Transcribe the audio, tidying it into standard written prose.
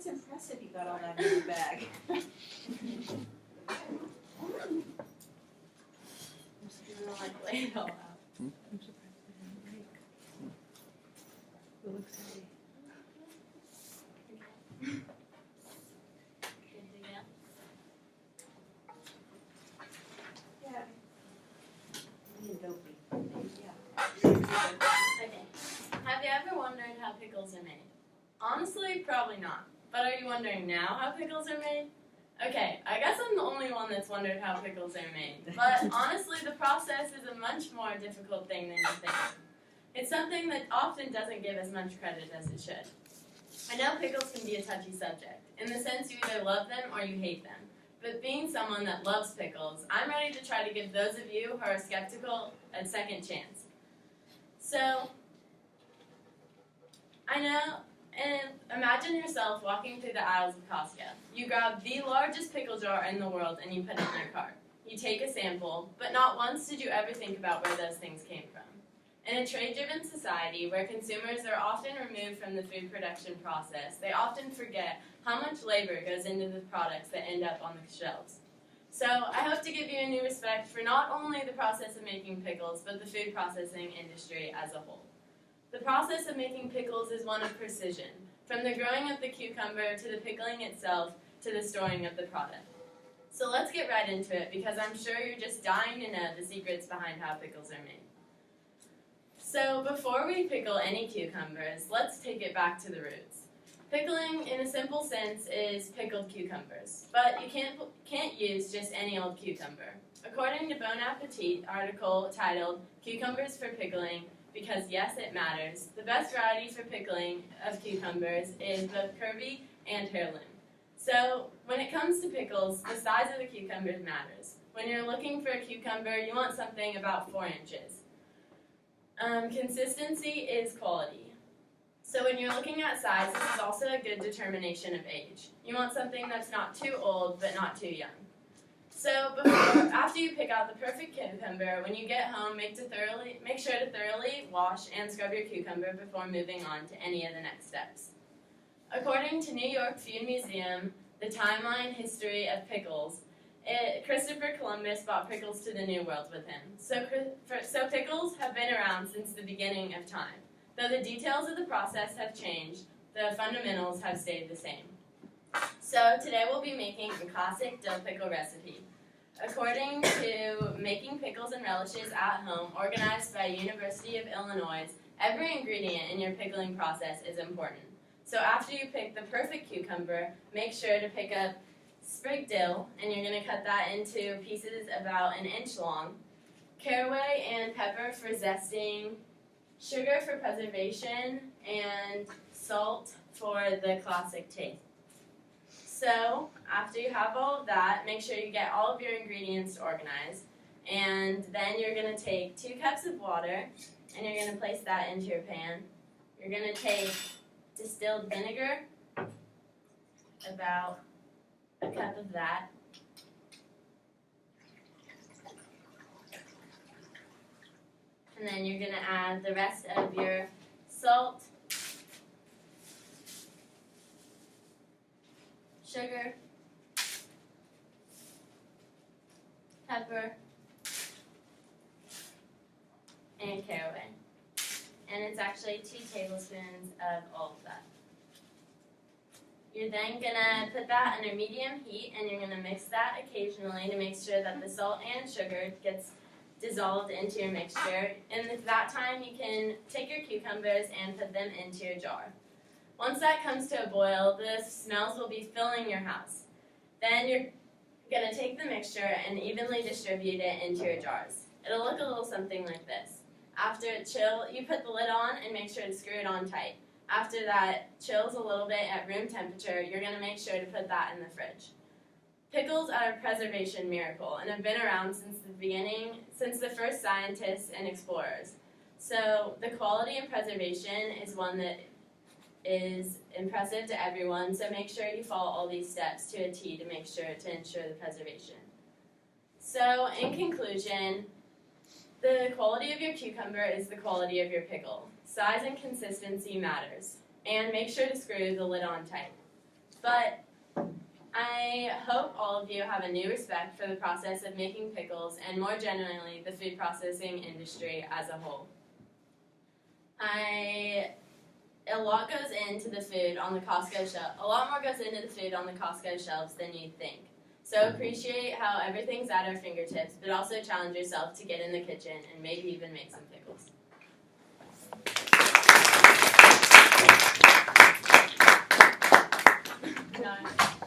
That's impressive you got all that in your bag. I'm just gonna like lay it all out. I'm surprised they didn't break. It looks heavy. Good to go. Yeah. Dopey. Yeah. Okay. Have you ever wondered how pickles are made? Honestly, probably not. But are you wondering now how pickles are made? Okay, I guess I'm the only one that's wondered how pickles are made. But honestly, the process is a much more difficult thing than you think. It's something that often doesn't give as much credit as it should. I know pickles can be a touchy subject, in the sense you either love them or you hate them. But being someone that loves pickles, I'm ready to try to give those of you who are skeptical a second chance. So, I know, and imagine yourself walking through the aisles of Costco. You grab the largest pickle jar in the world and you put it in your cart. You take a sample, but not once did you ever think about where those things came from. In a trade-driven society where consumers are often removed from the food production process, they often forget how much labor goes into the products that end up on the shelves. So I hope to give you a new respect for not only the process of making pickles, but the food processing industry as a whole. The process of making pickles is one of precision, from the growing of the cucumber to the pickling itself to the storing of the product. So let's get right into it, because I'm sure you're just dying to know the secrets behind how pickles are made. So before we pickle any cucumbers, let's take it back to the roots. Pickling, in a simple sense, is pickled cucumbers, but you can't use just any old cucumber. According to Bon Appetit article titled "Cucumbers for Pickling," because yes, it matters, the best variety for pickling of cucumbers is both curvy and heirloom. So when it comes to pickles, the size of the cucumbers matters. When you're looking for a cucumber, you want something about 4 inches. Consistency is quality. So when you're looking at size, this is also a good determination of age. You want something that's not too old, but not too young. So after you pick out the perfect cucumber, when you get home, make sure to thoroughly wash and scrub your cucumber before moving on to any of the next steps. According to New York Food Museum, the timeline history of pickles, Christopher Columbus brought pickles to the New World with him. So pickles have been around since the beginning of time. Though the details of the process have changed, the fundamentals have stayed the same. So today we'll be making a classic dill pickle recipe. According to Making Pickles and Relishes at Home, organized by University of Illinois, every ingredient in your pickling process is important. So after you pick the perfect cucumber, make sure to pick up sprig dill, and you're going to cut that into pieces about 1 inch long, caraway and pepper for zesting, sugar for preservation, and salt for the classic taste. So, after you have all of that, make sure you get all of your ingredients organized, and then you're going to take 2 cups of water, and you're going to place that into your pan. You're going to take distilled vinegar, about a cup of that. And then you're going to add the rest of your salt, sugar, pepper, and caraway. And it's actually 2 tablespoons of all of that. You're then going to put that under medium heat, and you're going to mix that occasionally to make sure that the salt and sugar gets dissolved into your mixture. And at that time, you can take your cucumbers and put them into your jar. Once that comes to a boil, the smells will be filling your house. Then you're going to take the mixture and evenly distribute it into your jars. It'll look a little something like this. After it chills, you put the lid on and make sure to screw it on tight. After that chills a little bit at room temperature, you're going to make sure to put that in the fridge. Pickles are a preservation miracle and have been around since the first scientists and explorers. So the quality and preservation is one that is impressive to everyone, so make sure you follow all these steps to a T to ensure the preservation. So in conclusion, the quality of your cucumber is the quality of your pickle. Size and consistency matters. And make sure to screw the lid on tight. But I hope all of you have a new respect for the process of making pickles and more generally the food processing industry as a whole. A lot goes into the food on the Costco shelf. A lot more goes into the food on the Costco shelves than you'd think. So appreciate how everything's at our fingertips, but also challenge yourself to get in the kitchen and maybe even make some pickles. Nice.